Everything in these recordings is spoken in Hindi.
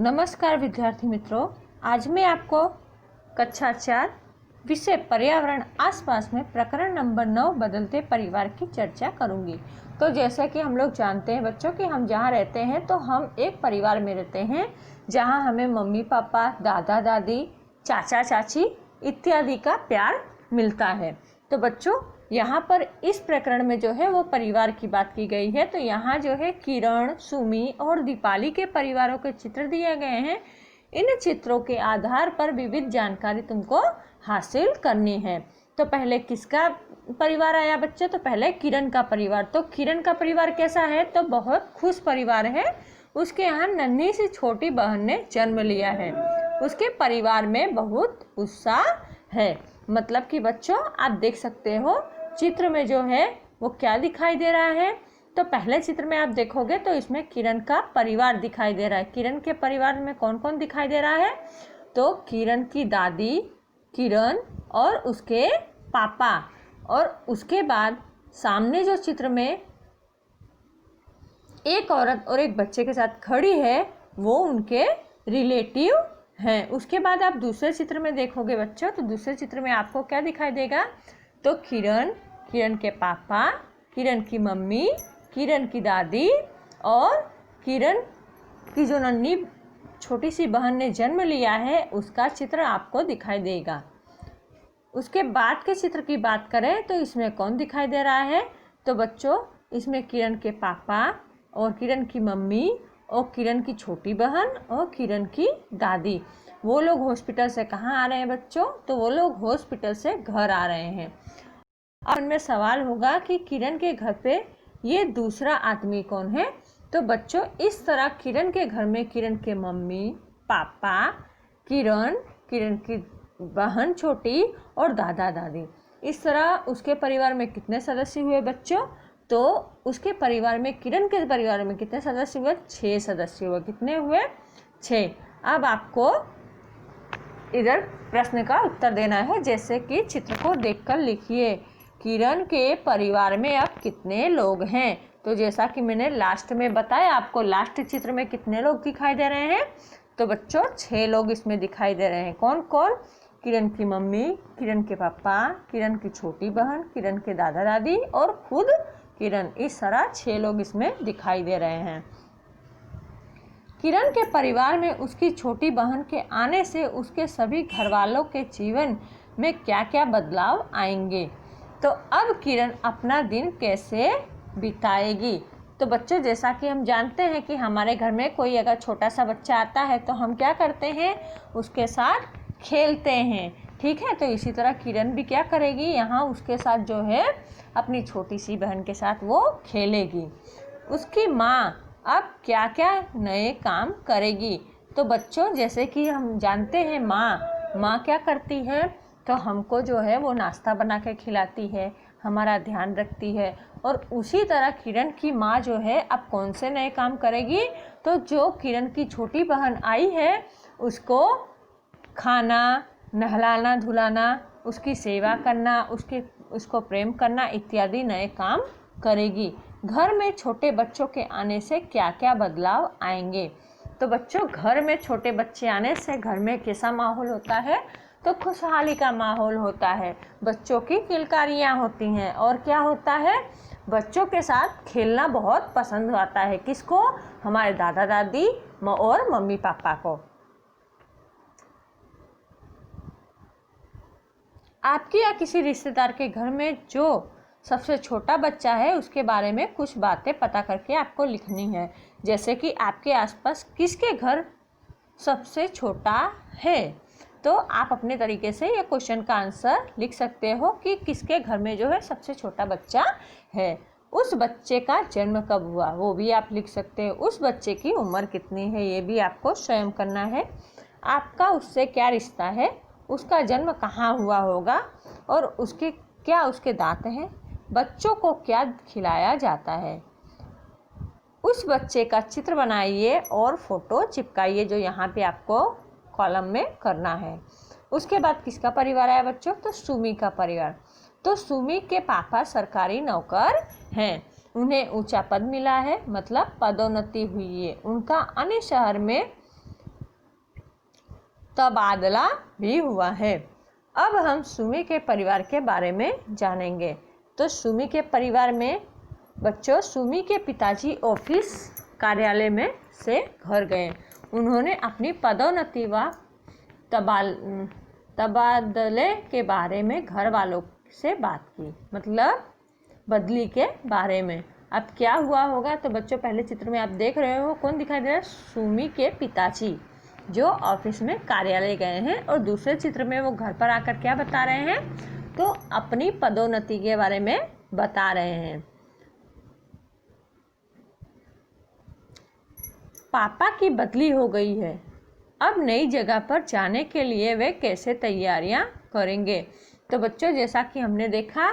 नमस्कार विद्यार्थी मित्रों, आज मैं आपको कक्षा 4 विषय पर्यावरण आसपास में प्रकरण नंबर 9 बदलते परिवार की चर्चा करूंगी। तो जैसा कि हम लोग जानते हैं बच्चों कि हम जहाँ रहते हैं तो हम एक परिवार में रहते हैं जहाँ हमें मम्मी पापा, दादा दादी, चाचा चाची इत्यादि का प्यार मिलता है। तो बच्चों यहाँ पर इस प्रकरण में जो है वो परिवार की बात की गई है। तो यहाँ जो है किरण, सुमी और दीपाली के परिवारों के चित्र दिए गए हैं। इन चित्रों के आधार पर विविध जानकारी तुमको हासिल करनी है। तो पहले किसका परिवार आया बच्चे? तो पहले किरण का परिवार। तो किरण का परिवार कैसा है? तो बहुत खुश परिवार है। उसके यहाँ नन्ही सी छोटी बहन ने जन्म लिया है। उसके परिवार में बहुत उत्साह है। मतलब कि बच्चों आप देख सकते हो चित्र में जो है वो क्या दिखाई दे रहा है। तो पहले चित्र में आप देखोगे तो इसमें किरण का परिवार दिखाई दे रहा है। किरण के परिवार में कौन कौन दिखाई दे रहा है? तो किरण की दादी, किरण और उसके पापा, और उसके बाद सामने जो चित्र में एक औरत और एक बच्चे के साथ खड़ी है वो उनके रिलेटिव हैं। उसके बाद आप दूसरे चित्र में देखोगे बच्चों, तो दूसरे चित्र में आपको क्या दिखाई देगा? तो किरण, किरण के पापा, किरण की मम्मी, किरण की दादी और किरण की जो नन्ही छोटी सी बहन ने जन्म लिया है उसका चित्र आपको दिखाई देगा। उसके बाद के चित्र की बात करें तो इसमें कौन दिखाई दे रहा है? तो बच्चों इसमें किरण के पापा और किरण की मम्मी और किरण की छोटी बहन और किरण की दादी, वो लोग हॉस्पिटल से कहाँ आ रहे हैं बच्चों? तो वो लोग हॉस्पिटल से घर आ रहे हैं। अब इनमें सवाल होगा कि किरण के घर पे ये दूसरा आदमी कौन है? तो बच्चों इस तरह किरण के घर में किरण के मम्मी पापा, किरण, किरण की बहन छोटी और दादा दादी, इस तरह उसके परिवार में कितने सदस्य हुए बच्चों? तो उसके परिवार में, किरण के परिवार में कितने सदस्य हुए? 6 सदस्य हुए। कितने हुए? 6। अब आपको इधर प्रश्न का उत्तर देना है, जैसे कि चित्र को देखकर लिखिए। किरण के परिवार में अब कितने लोग हैं? तो जैसा कि मैंने लास्ट में बताया आपको, लास्ट चित्र में कितने लोग दिखाई दे रहे हैं? तो बच्चों 6 लोग इसमें दिखाई दे रहे हैं। कौन कौन? किरण की मम्मी, किरण के पापा, किरण की छोटी बहन, किरण के दादा दादी और खुद किरण। इस तरह 6 लोग इसमें दिखाई दे रहे हैं। किरण के परिवार में उसकी छोटी बहन के आने से उसके सभी घरवालों के जीवन में क्या क्या बदलाव आएंगे? तो अब किरण अपना दिन कैसे बिताएगी? तो बच्चों जैसा कि हम जानते हैं कि हमारे घर में कोई अगर छोटा सा बच्चा आता है तो हम क्या करते हैं? उसके साथ खेलते हैं। ठीक है, तो इसी तरह किरण भी क्या करेगी? यहाँ उसके साथ जो है अपनी छोटी सी बहन के साथ वो खेलेगी। उसकी माँ अब क्या क्या नए काम करेगी? तो बच्चों जैसे कि हम जानते हैं माँ क्या करती है? तो हमको जो है वो नाश्ता बना के खिलाती है, हमारा ध्यान रखती है। और उसी तरह किरण की माँ जो है अब कौन से नए काम करेगी? तो जो किरण की छोटी बहन आई है उसको खाना, नहलाना धुलाना, उसकी सेवा करना, उसको प्रेम करना इत्यादि नए काम करेगी। घर में छोटे बच्चों के आने से क्या क्या बदलाव आएंगे? तो बच्चों घर में छोटे बच्चे आने से घर में कैसा माहौल होता है? तो खुशहाली का माहौल होता है, बच्चों की किलकारियाँ होती हैं और क्या होता है? बच्चों के साथ खेलना बहुत पसंद आता है। किसको? हमारे दादा दादी और मम्मी पापा को। आपके या किसी रिश्तेदार के घर में जो सबसे छोटा बच्चा है उसके बारे में कुछ बातें पता करके आपको लिखनी है। जैसे कि आपके आसपास किसके घर सबसे छोटा है? तो आप अपने तरीके से ये क्वेश्चन का आंसर लिख सकते हो कि किसके घर में जो है सबसे छोटा बच्चा है। उस बच्चे का जन्म कब हुआ वो भी आप लिख सकते हो। उस बच्चे की उम्र कितनी है ये भी आपको स्वयं करना है। आपका उससे क्या रिश्ता है? उसका जन्म कहाँ हुआ होगा और उसके दांत हैं? बच्चों को क्या खिलाया जाता है? उस बच्चे का चित्र बनाइए और फोटो चिपकाइए, जो यहाँ पे आपको कॉलम में करना है। उसके बाद किसका परिवार आया बच्चों? तो सुमी का परिवार। तो सुमी के पापा सरकारी नौकर हैं, उन्हें ऊंचा पद मिला है, मतलब पदोन्नति हुई है। उनका अन्य शहर में तबादला भी हुआ है। अब हम सुमी के परिवार के बारे में जानेंगे। तो सुमी के परिवार में बच्चों, सुमी के पिताजी ऑफिस कार्यालय में से घर गए। उन्होंने अपनी पदोन्नति व तबादले के बारे में घर वालों से बात की, मतलब बदली के बारे में। अब क्या हुआ होगा, तो बच्चों पहले चित्र में आप देख रहे हो कौन दिखाई दे रहा है, सुमी के पिताजी जो ऑफिस में कार्यालय गए हैं, और दूसरे चित्र में वो घर पर आकर क्या बता रहे हैं, तो अपनी पदोन्नति के बारे में बता रहे हैं। पापा की बदली हो गई है, अब नई जगह पर जाने के लिए वे कैसे तैयारियां करेंगे। तो बच्चों जैसा कि हमने देखा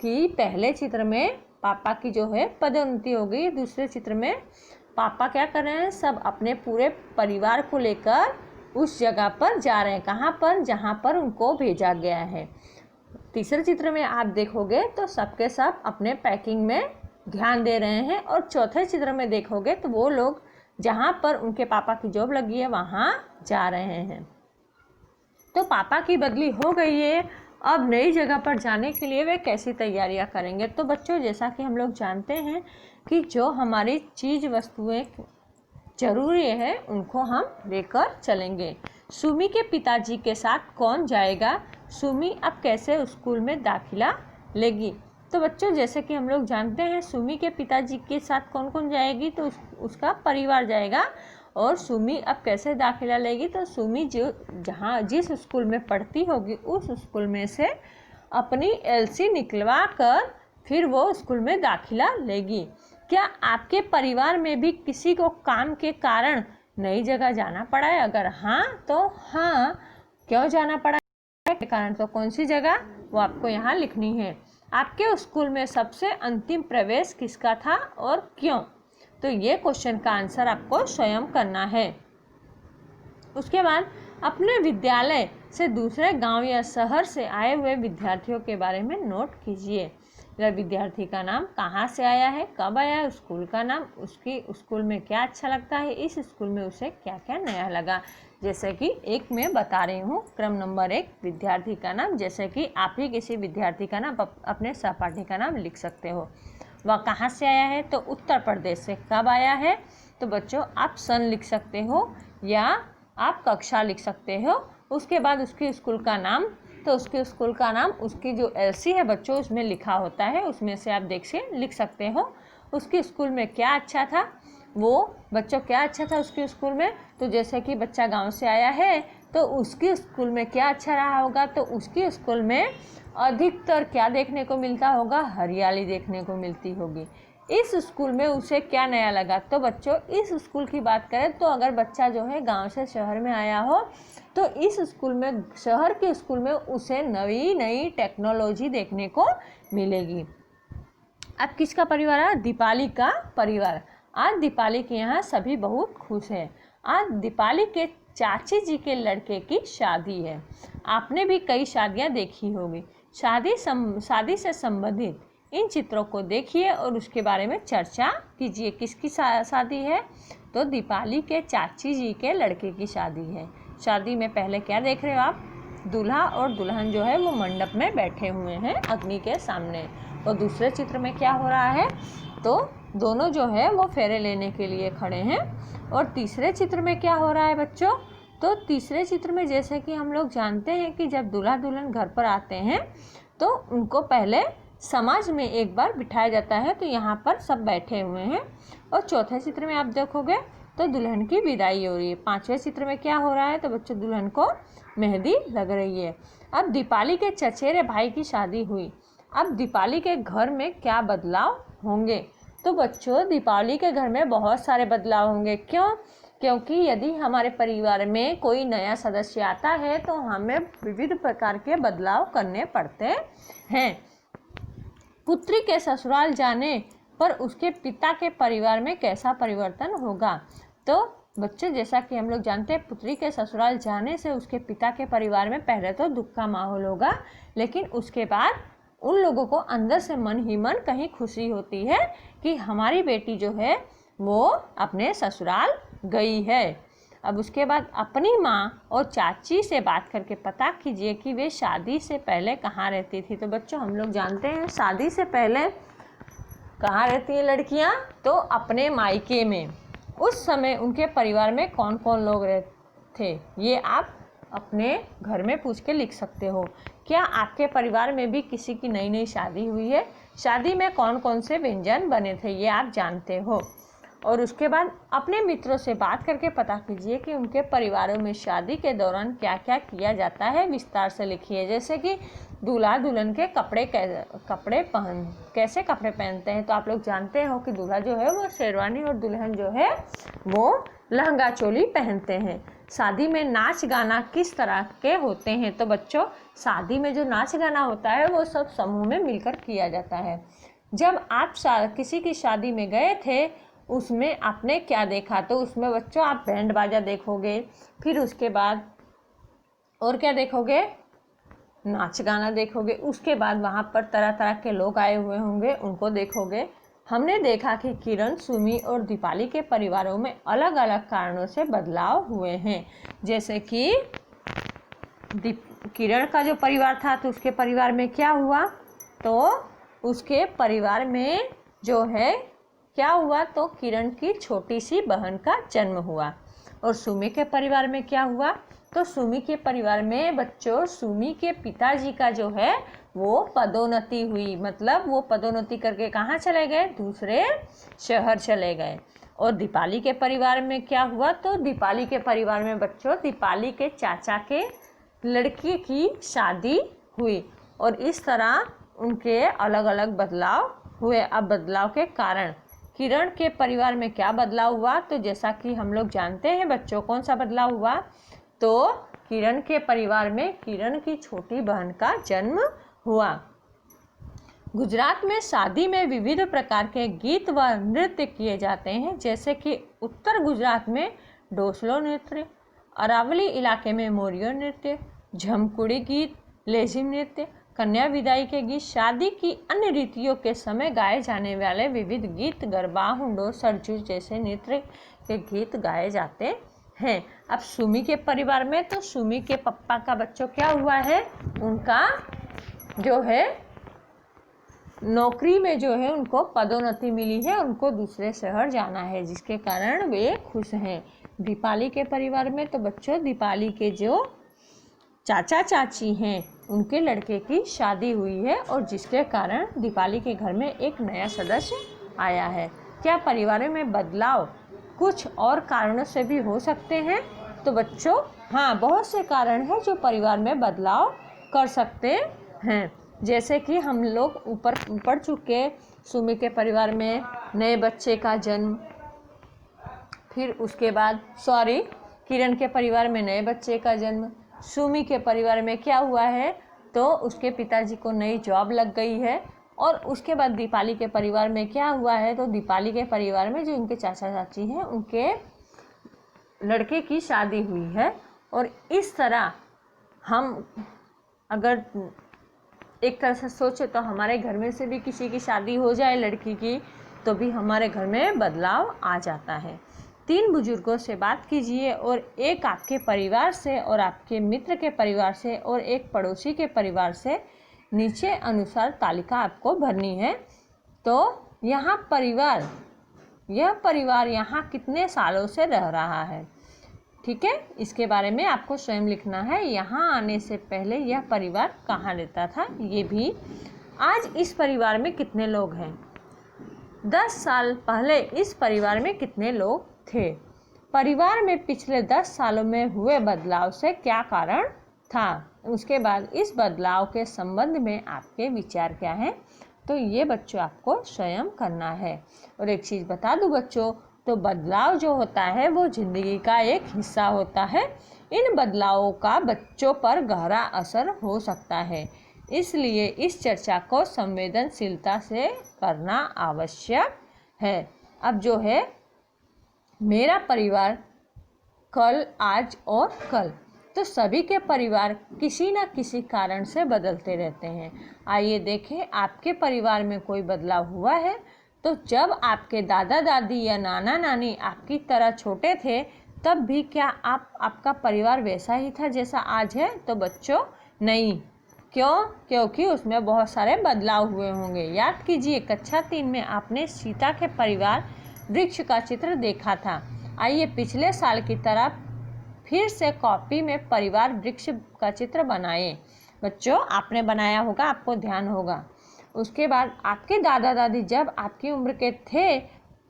कि पहले चित्र में पापा की जो है पदोन्नति हो गई, दूसरे चित्र में पापा क्या कर रहे हैं, सब अपने पूरे परिवार को लेकर उस जगह पर जा रहे हैं। कहाँ पर, जहाँ पर उनको भेजा गया है। तीसरे चित्र में आप देखोगे तो सबके सब अपने पैकिंग में ध्यान दे रहे हैं, और चौथे चित्र में देखोगे तो वो लोग जहाँ पर उनके पापा की जॉब लगी है वहाँ जा रहे हैं। तो पापा की बदली हो गई है, अब नई जगह पर जाने के लिए वे कैसी तैयारियां करेंगे। तो बच्चों जैसा कि हम लोग जानते हैं कि जो हमारी चीज़ वस्तुएं ज़रूरी है उनको हम लेकर चलेंगे। सुमी के पिताजी के साथ कौन जाएगा, सुमी अब कैसे स्कूल में दाखिला लेगी। तो बच्चों जैसे कि हम लोग जानते हैं सुमी के पिताजी के साथ कौन कौन जाएगी, तो उसका परिवार जाएगा। और सुमी अब कैसे दाखिला लेगी, तो सुमी जिस स्कूल में पढ़ती होगी उस स्कूल में से अपनी एलसी निकलवा कर फिर वो स्कूल में दाखिला लेगी। क्या आपके परिवार में भी किसी को काम के कारण नई जगह जाना पड़ा है? अगर हाँ तो हाँ, क्यों जाना पड़ा है के कारण, तो कौन सी जगह वो आपको यहाँ लिखनी है। आपके स्कूल में सबसे अंतिम प्रवेश किसका था और क्यों, तो ये क्वेश्चन का आंसर आपको स्वयं करना है। उसके बाद अपने विद्यालय से दूसरे गांव या शहर से आए हुए विद्यार्थियों के बारे में नोट कीजिए। विद्यार्थी का नाम, कहाँ से आया है, कब आया है, स्कूल का नाम, उसकी स्कूल में क्या अच्छा लगता है, इस स्कूल में उसे क्या क्या नया लगा। जैसे कि एक मैं बता रही हूँ, क्रम नंबर 1 विद्यार्थी का नाम, जैसे कि आप ही किसी विद्यार्थी का नाम अपने सहपाठी का नाम लिख सकते हो। वह कहाँ से आया है, तो उत्तर प्रदेश से। कब आया है, तो बच्चों आप सन लिख सकते हो या आप कक्षा लिख सकते हो। उसके बाद उसकी स्कूल का नाम, तो उसके स्कूल का नाम उसकी जो एलसी है बच्चों उसमें लिखा होता है, उसमें से आप देख से लिख सकते हो। उसकी स्कूल में क्या अच्छा था, वो बच्चों क्या अच्छा था उसके स्कूल में, तो जैसे कि बच्चा गांव से आया है तो उसकी स्कूल में क्या अच्छा रहा होगा, तो उसकी स्कूल में अधिकतर क्या देखने को मिलता होगा, हरियाली देखने को मिलती होगी। इस स्कूल में उसे क्या नया लगा, तो बच्चों इस स्कूल की बात करें तो अगर बच्चा जो है गांव से शहर में आया हो तो इस स्कूल में, शहर के स्कूल में उसे नई नई टेक्नोलॉजी देखने को मिलेगी। अब किसका परिवार है, दीपाली का परिवार। आज दीपाली के यहाँ सभी बहुत खुश हैं। आज दीपाली के चाची जी के लड़के की शादी है। आपने भी कई शादियाँ देखी होगी। शादी से संबंधित इन चित्रों को देखिए और उसके बारे में चर्चा कीजिए। किसकी शादी है, तो दीपाली के चाची जी के लड़के की शादी है। शादी में पहले क्या देख रहे हो आप, दूल्हा और दुल्हन जो है वो मंडप में बैठे हुए हैं अग्नि के सामने। और दूसरे चित्र में क्या हो रहा है, तो दोनों जो है वो फेरे लेने के लिए खड़े हैं। और तीसरे चित्र में क्या हो रहा है बच्चों, तो तीसरे चित्र में जैसे कि हम लोग जानते हैं कि जब दूल्हा दुल्हन घर पर आते हैं तो उनको पहले समाज में एक बार बिठाया जाता है, तो यहाँ पर सब बैठे हुए हैं। और चौथे चित्र में आप देखोगे तो दुल्हन की विदाई हो रही है। पांचवें चित्र में क्या हो रहा है, तो बच्चों दुल्हन को मेहंदी लग रही है। अब दीपाली के चचेरे भाई की शादी हुई। अब दीपाली के घर में क्या बदलाव होंगे, तो बच्चों दीपावली के घर में बहुत सारे बदलाव होंगे। क्यों, क्योंकि यदि हमारे परिवार में कोई नया सदस्य आता है तो हमें विविध प्रकार के बदलाव करने पड़ते हैं। पुत्री के ससुराल जाने पर उसके पिता के परिवार में कैसा परिवर्तन होगा, तो बच्चों जैसा कि हम लोग जानते हैं पुत्री के ससुराल जाने से उसके पिता के परिवार में पहले तो दुख का माहौल होगा, लेकिन उसके बाद उन लोगों को अंदर से मन ही मन कहीं खुशी होती है कि हमारी बेटी जो है वो अपने ससुराल गई है। अब उसके बाद अपनी माँ और चाची से बात करके पता कीजिए कि वे शादी से पहले कहाँ रहती थी। तो बच्चों हम लोग जानते हैं शादी से पहले कहाँ रहती हैं लड़कियाँ, तो अपने मायके में। उस समय उनके परिवार में कौन कौन लोग रहते थे ये आप अपने घर में पूछ के लिख सकते हो। क्या आपके परिवार में भी किसी की नई नई शादी हुई है? शादी में कौन कौन से व्यंजन बने थे ये आप जानते हो। और उसके बाद अपने मित्रों से बात करके पता कीजिए कि उनके परिवारों में शादी के दौरान क्या क्या किया जाता है, विस्तार से लिखिए। जैसे कि दूल्हा दुल्हन के कैसे कपड़े पहनते हैं। तो आप लोग जानते हो कि दूल्हा जो है वो शेरवानी और दुल्हन जो है वो लहंगा चोली पहनते हैं। शादी में नाच गाना किस तरह के होते हैं। तो बच्चों शादी में जो नाच गाना होता है वो सब समूह में मिलकर किया जाता है। जब आप किसी की शादी में गए थे उसमें आपने क्या देखा? तो उसमें बच्चों आप बैंड बाजा देखोगे, फिर उसके बाद और क्या देखोगे? नाच गाना देखोगे। उसके बाद वहाँ पर तरह तरह के लोग आए हुए होंगे, उनको देखोगे। हमने देखा कि किरण, सुमी और दीपाली के परिवारों में अलग अलग कारणों से बदलाव हुए हैं। जैसे कि किरण का जो परिवार था तो उसके परिवार में क्या हुआ? तो उसके परिवार में जो है क्या हुआ? तो किरण की छोटी सी बहन का जन्म हुआ। और सुमी के परिवार में क्या हुआ? तो सुमी के परिवार में बच्चों सुमी के पिताजी का जो है वो पदोन्नति हुई। मतलब वो पदोन्नति करके कहाँ चले गए? दूसरे शहर चले गए। और दीपाली के परिवार में क्या हुआ? तो दीपाली के परिवार में बच्चों दीपाली के चाचा के लड़की की शादी हुई। और इस तरह उनके अलग अलग बदलाव हुए। अब बदलाव के कारण किरण के परिवार में क्या बदलाव हुआ? तो जैसा कि हम लोग जानते हैं बच्चों कौन सा बदलाव हुआ? तो किरण के परिवार में किरण की छोटी बहन का जन्म हुआ। गुजरात में शादी में विविध प्रकार के गीत व नृत्य किए जाते हैं। जैसे कि उत्तर गुजरात में डोसलो नृत्य, अरावली इलाके में मोरियो नृत्य, झमकुड़ी गीत, लेजिम नृत्य, कन्या विदाई के गीत, शादी की अन्य रीतियों के समय गाए जाने वाले विविध गीत, गरबा, हुंडो, सरजू जैसे नृत्य के गीत गाए जाते हैं। अब सुमी के परिवार में तो सुमी के पप्पा का बच्चों क्या हुआ है? उनका जो है नौकरी में जो है उनको पदोन्नति मिली है, उनको दूसरे शहर जाना है जिसके कारण वे खुश हैं। दीपाली के परिवार में तो बच्चों दीपाली के जो चाचा चाची हैं उनके लड़के की शादी हुई है और जिसके कारण दीपाली के घर में एक नया सदस्य आया है। क्या परिवारों में बदलाव कुछ और कारणों से भी हो सकते हैं? तो बच्चों हाँ, बहुत से कारण हैं जो परिवार में बदलाव कर सकते हैं। जैसे कि हम लोग ऊपर पढ़ चुके, सुमी के परिवार में नए बच्चे का जन्म, फिर उसके बाद किरण के परिवार में नए बच्चे का जन्म। सुमी के परिवार में क्या हुआ है? तो उसके पिताजी को नई जॉब लग गई है। और उसके बाद दीपाली के परिवार में क्या हुआ है? तो दीपाली के परिवार में जो उनके चाचा चाची हैं उनके लड़के की शादी हुई है। और इस तरह हम अगर एक तरह से सोचे तो हमारे घर में से भी किसी की शादी हो जाए लड़की की तो भी हमारे घर में बदलाव आ जाता है। 3 बुजुर्गों से बात कीजिए और एक आपके परिवार से और आपके मित्र के परिवार से और एक पड़ोसी के परिवार से नीचे अनुसार तालिका आपको भरनी है। तो यह परिवार यहाँ कितने सालों से रह रहा है, ठीक है, इसके बारे में आपको स्वयं लिखना है। यहाँ आने से पहले यह परिवार कहाँ रहता था ये भी। आज इस परिवार में कितने लोग हैं? 10 साल पहले इस परिवार में कितने लोग थे? परिवार में पिछले 10 सालों में हुए बदलाव से क्या कारण था? उसके बाद इस बदलाव के संबंध में आपके विचार क्या हैं? तो ये बच्चों आपको स्वयं करना है। और एक चीज़ बता दूं बच्चों, तो बदलाव जो होता है वो ज़िंदगी का एक हिस्सा होता है। इन बदलावों का बच्चों पर गहरा असर हो सकता है, इसलिए इस चर्चा को संवेदनशीलता से करना आवश्यक है। अब जो है मेरा परिवार कल, आज और कल, तो सभी के परिवार किसी न किसी कारण से बदलते रहते हैं। आइए देखें आपके परिवार में कोई बदलाव हुआ है। तो जब आपके दादा दादी या नाना नानी आपकी तरह छोटे थे तब भी क्या आपका परिवार वैसा ही था जैसा आज है? तो बच्चों नहीं। क्यों? क्योंकि उसमें बहुत सारे बदलाव हुए होंगे। याद कीजिए कक्षा 3 में आपने सीता के परिवार वृक्ष का चित्र देखा था। आइए पिछले साल की तरह फिर से कॉपी में परिवार वृक्ष का चित्र बनाएं। बच्चों आपने बनाया होगा, आपको ध्यान होगा। उसके बाद आपके दादा दादी जब आपकी उम्र के थे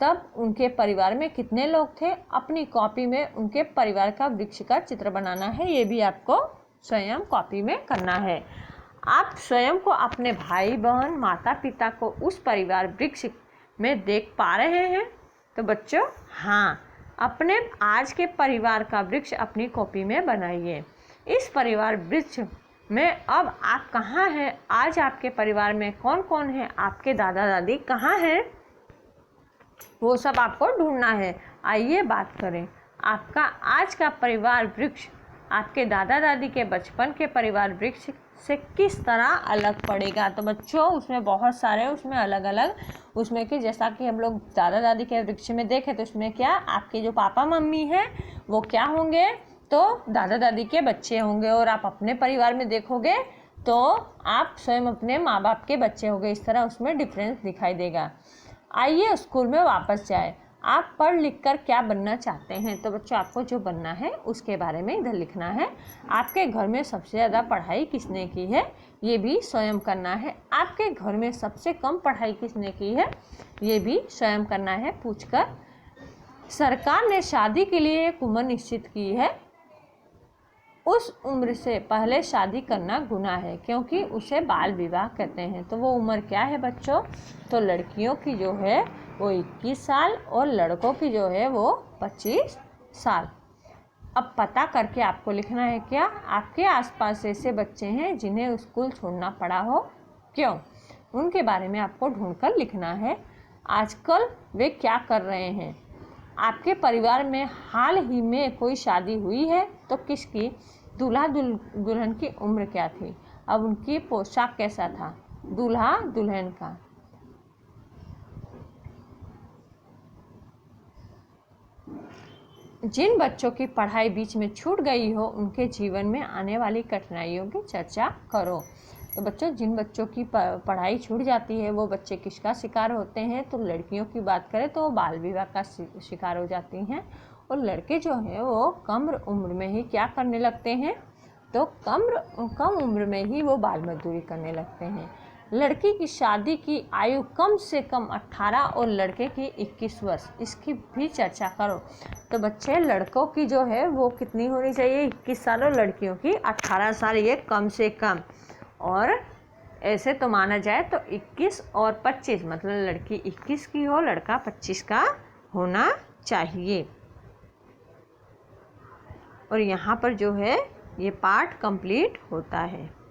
तब उनके परिवार में कितने लोग थे? अपनी कॉपी में उनके परिवार का वृक्ष का चित्र बनाना है। ये भी आपको स्वयं कॉपी में करना है। आप स्वयं को अपने भाई बहन माता पिता को उस परिवार वृक्ष में देख पा रहे हैं? तो बच्चों हाँ, अपने आज के परिवार का वृक्ष अपनी कॉपी में बनाइए। इस परिवार वृक्ष में अब आप कहाँ हैं? आज आपके परिवार में कौन कौन है? आपके दादा दादी कहाँ हैं? वो सब आपको ढूंढना है। आइए बात करें, आपका आज का परिवार वृक्ष आपके दादा दादी के बचपन के परिवार वृक्ष से किस तरह अलग पड़ेगा? तो बच्चों उसमें बहुत सारे उसमें अलग अलग उसमें कि जैसा कि हम लोग दादा दादी के वृक्ष में देखें तो उसमें क्या आपके जो पापा मम्मी हैं वो क्या होंगे? तो दादा दादी के बच्चे होंगे। और आप अपने परिवार में देखोगे तो आप स्वयं अपने माँ बाप के बच्चे होंगे। इस तरह उसमें डिफरेंस दिखाई देगा। आइए स्कूल में वापस जाए। आप पढ़ लिख कर क्या बनना चाहते हैं? तो बच्चों आपको जो बनना है उसके बारे में इधर लिखना है। आपके घर में सबसे ज़्यादा पढ़ाई किसने की है? ये भी स्वयं करना है। आपके घर में सबसे कम पढ़ाई किसने की है? ये भी स्वयं करना है पूछकर। सरकार ने शादी के लिए एक उम्र निश्चित की है। उस उम्र से पहले शादी करना गुनाह है क्योंकि उसे बाल विवाह कहते हैं। तो वो उम्र क्या है बच्चों? तो लड़कियों की जो है वो 21 साल और लड़कों की जो है वो 25 साल। अब पता करके आपको लिखना है क्या आपके आसपास ऐसे बच्चे हैं जिन्हें स्कूल छोड़ना पड़ा हो, क्यों? उनके बारे में आपको ढूंढकर लिखना है। आजकल वे क्या कर रहे हैं? आपके परिवार में हाल ही में कोई शादी हुई है तो किसकी? दूल्हा दुल्हन की उम्र क्या थी? अब उनकी पोशाक कैसा था? दूल्हा दुल्हन का। जिन बच्चों की पढ़ाई बीच में छूट गई हो उनके जीवन में आने वाली कठिनाइयों की चर्चा करो। तो बच्चों जिन बच्चों की पढ़ाई छूट जाती है वो बच्चे किसका शिकार होते हैं? तो लड़कियों की बात करें तो बाल विवाह का शिकार हो जाती हैं। और लड़के जो हैं वो कम उम्र में ही क्या करने लगते हैं? तो कम उम्र में ही वो बाल मजदूरी करने लगते हैं। लड़की की शादी की आयु कम से कम 18 और लड़के की 21 वर्ष, इसकी भी चर्चा करो। तो बच्चे लड़कों की जो है वो कितनी होनी चाहिए? 21 साल और लड़कियों की 18 साल, ये कम से कम। और ऐसे तो माना जाए तो 21 और 25 मतलब लड़की 21 की हो लड़का 25 का होना चाहिए। और यहाँ पर जो है ये पार्ट कंप्लीट होता है।